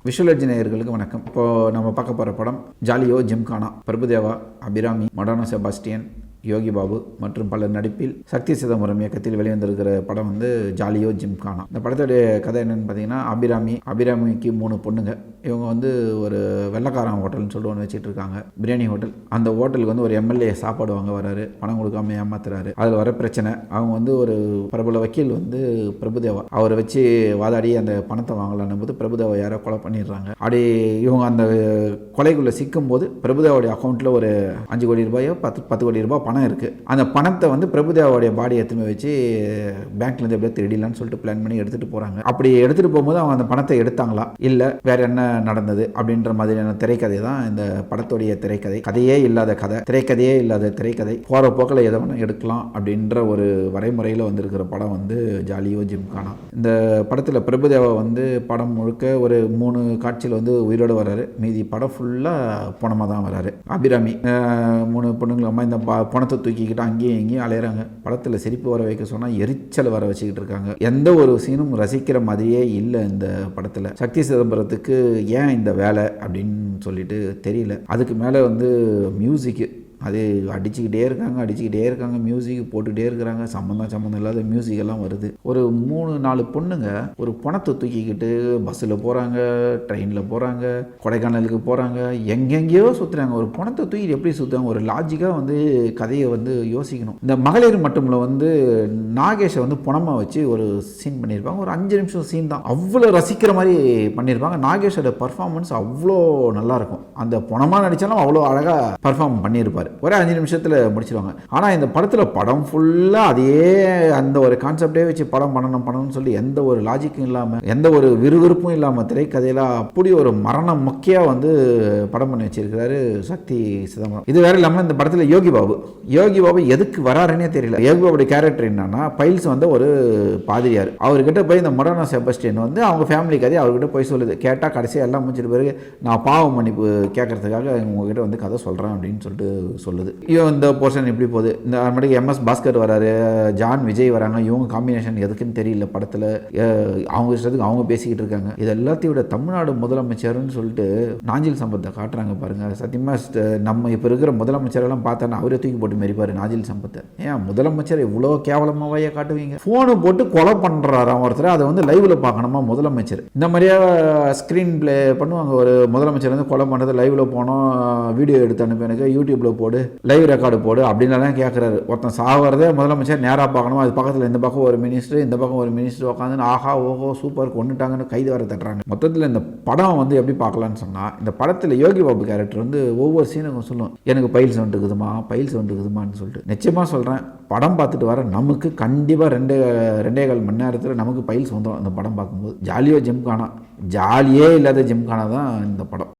Visual நேயர்களுக்கு வணக்கம். இப்போது நம்ம பார்க்க போகிற படம் ஜாலியோ ஜிம்கானா. பிரபுதேவா, அபிராமி, மடானா செபாஸ்டியன், யோகி பாபு மற்றும் பலர் நடிப்பில் சக்தி சிதம்பரம் இயக்கத்தில் வெளிவந்திருக்கிற படம் ஜாலியோ ஜிம்கானா. இந்த படத்துடைய கதை என்னென்னு பார்த்தீங்கன்னா, அபிராமிக்கு 3 பொண்ணுங்க. இவங்க ஒரு வெள்ளக்காரன் ஹோட்டல்னு சொல்லிட்டு ஒன்று வச்சுட்டு இருக்காங்க, பிரியாணி ஹோட்டல். அந்த ஹோட்டலுக்கு ஒரு எம்எல்ஏ சாப்பாடு வாங்க வராரு, பணம் கொடுக்காம ஏமாத்துறாரு. அதில் வர பிரச்சனை, அவங்க ஒரு பிரபல வக்கீல் பிரபுதேவா, அவரை வச்சு வாதாடி அந்த பணத்தை வாங்கலான்னு போது பிரபுதேவா யாரோ கொலை பண்ணிடுறாங்க. அப்படி இவங்க அந்த கொலைக்குள்ளே சிக்கும் போது பிரபுதேவாவுடைய அக்கௌண்ட்டில் ஒரு 5 கோடி ரூபாயோ 10 கோடி ரூபாய் பணம் இருக்குது. அந்த பணத்தை பிரபுதேவாவுடைய பாடி எடுத்துன்னு வச்சு பேங்க்லேருந்து எப்படியோ திருடிலான்னு சொல்லிட்டு பிளான் பண்ணி எடுத்துகிட்டு போகிறாங்க. அப்படி எடுத்துகிட்டு போகும்போது அவங்க அந்த பணத்தை எடுத்தாங்களா இல்லை வேற என்ன நடந்தது அப்படின்ற மாதிரியான திரைக்கதை தான் இந்த படத்துடைய திரைக்கதை. கதையே இல்லாத கதை, திரைக்கதையே இல்லாத திரைக்கதை. போகிற போக்கில் எதை வேணால் எடுக்கலாம் அப்படின்ற ஒரு வரைமுறையில் வந்திருக்கிற படம் ஜாலியோ ஜிம்கானா. இந்த படத்தில் பிரபுதேவா படம் முழுக்க ஒரு 3 காட்சியில் உயிரோடு வர்றாரு. மீதி படம் ஃபுல்லாக பணமாக தான் வர்றாரு. அபிராமி 3 பொண்ணுங்களை அம்மா இந்த பணத்தை தூக்கிக்கிட்டு அங்கேயும் இங்கேயும் அலையிறாங்க. படத்தில் சிரிப்பு வர வைக்க சொன்னால் எரிச்சல் வர வச்சுக்கிட்டு இருக்காங்க. எந்த ஒரு சீனும் ரசிக்கிற மாதிரியே இல்லை இந்த படத்தில். சக்தி சிதம்பரத்துக்கு ஏன் இந்த வேலை அப்படின்னு சொல்லிட்டு தெரியல. அதுக்கு மேலே மியூசிக்கு அது அடிச்சுக்கிட்டே இருக்காங்க, மியூசிக் போட்டுக்கிட்டே இருக்கிறாங்க. சம்மந்தம் இல்லாத மியூசிக் எல்லாம் வருது. ஒரு 3-4 பொண்ணுங்க ஒரு பணத்தை தூக்கிக்கிட்டு பஸ்ஸில் போகிறாங்க, ட்ரெயினில் போகிறாங்க, கொடைக்கானலுக்கு போகிறாங்க, எங்கெங்கேயோ சுற்றுறாங்க. ஒரு பணத்தை தூக்கிட்டு எப்படி சுற்றுறாங்க? ஒரு லாஜிக்காக கதையை யோசிக்கணும். இந்த மகளிர் மட்டுமில் நாகேஷை பணமாக வச்சு ஒரு சீன் பண்ணியிருப்பாங்க. ஒரு 5 நிமிஷம் சீன் தான், அவ்வளோ ரசிக்கிற மாதிரி பண்ணியிருப்பாங்க. நாகேஷோட பர்ஃபார்மன்ஸ் அவ்வளோ நல்லாயிருக்கும். அந்த பணமாக நடித்தாலும் அவ்வளோ அழகாக பர்ஃபார்ம் பண்ணியிருப்பார். ஒரே 5 நிமிஷத்தில் முடிச்சிருவாங்க. ஆனால் இந்த படத்தில் படம் ஃபுல்லாக அதே அந்த ஒரு கான்செப்டே வச்சு படம் பண்ணணும்னு சொல்லி எந்த ஒரு லாஜிக்கும் இல்லாமல், எந்த ஒரு விறுவிறுப்பும் இல்லாமல் திரைக்கதையில் அப்படி ஒரு மரண மொக்கையாக படம் பண்ணி வச்சிருக்கிறாரு சக்தி சிதம்பரம். இது வேற இல்லாமல் இந்த படத்தில் யோகி பாபு எதுக்கு வராருன்னே தெரியல. யோகி பாபுடைய கேரக்டர் என்னன்னா, பைல்ஸ் ஒரு பாதிரியார். அவர்கிட்ட போய் இந்த மடானா செபாஸ்டியன் அவங்க ஃபேமிலி கதை அவர்கிட்ட போய் சொல்லுது. கேட்டால் கடைசியாக எல்லாம் முடிச்சிட்டு பிறகு நான் பாவம் மன்னிப்பு கேட்கறதுக்காக உங்ககிட்ட கதை சொல்கிறேன் அப்படின்னு சொல்லிட்டு சொல்லுது. இந்த போர்ஷன் எப்படி போகுது? இந்த மணிக்கு MS பாஸ்கர் வராரு, ஜான் விஜய் வராங்க. இவங்க காம்பினேஷன் எதுக்குன்னு தெரியல. படத்தில் அவங்க இஷ்டத்துக்கு அவங்க பேசிக்கிட்டு இருக்காங்க. இது எல்லாத்தையும் விட தமிழ்நாடு முதலமைச்சர்னு சொல்லிட்டு நாஞ்சில் சம்பத்தை காட்டுறாங்க பாருங்க. சத்தியமாக நம்ம இப்போ இருக்கிற முதலமைச்சரெல்லாம் பார்த்தா அவரே தூக்கி போட்டு மெரிப்பார் நாஞ்சில் சம்பத்தை. ஏன் முதலமைச்சர் இவ்வளோ கேவலமாவே காட்டுவீங்க? ஃபோனை போட்டு கொலை பண்ணுறாராம் ஒருத்தர், அதை லைவில் பார்க்கணுமா முதலமைச்சர்? இந்த மாதிரியா ஸ்க்ரீன் பிளே பண்ணுவாங்க. ஒரு முதலமைச்சர் கொலை பண்ணுறது லைவில் போனோம், வீடியோ எடுத்து அனுப்பி எனக்கு யூடியூப்பில் போடு, லைவ் ரெக்கார்டு போடு அப்படின்லாம் கேட்குறாரு. ஒருத்தன் சாகிறதே முதலமைச்சர் நேராக பார்க்கணும். அது பக்கத்தில் இந்த பக்கம் ஒரு மினிஸ்டர், இந்த பக்கம் ஒரு மினிஸ்டர் உட்காந்து ஆஹா ஓஹோ சூப்பர் கொண்டுட்டாங்கன்னு கைது வர தட்டுறாங்க. மொத்தத்தில் இந்த படம் எப்படி பார்க்கலான்னு சொன்னால், இந்த படத்தில் யோகி பாபு கேரக்டர் ஒவ்வொரு சீனுக்கும் சொல்லும், எனக்கு பைல்ஸ் வந்துக்குதுமான்னு சொல்லிட்டு. நிச்சயமாக சொல்கிறேன், படம் பார்த்துட்டு வர நமக்கு கண்டிப்பாக 2.25 மணி நேரத்தில் நமக்கு பைல்ஸ் வந்துடும். அந்த படம் பார்க்கும்போது ஜாலியோ ஜிம்கானா, ஜாலியே இல்லாத ஜிம்கானா தான் இந்த படம்.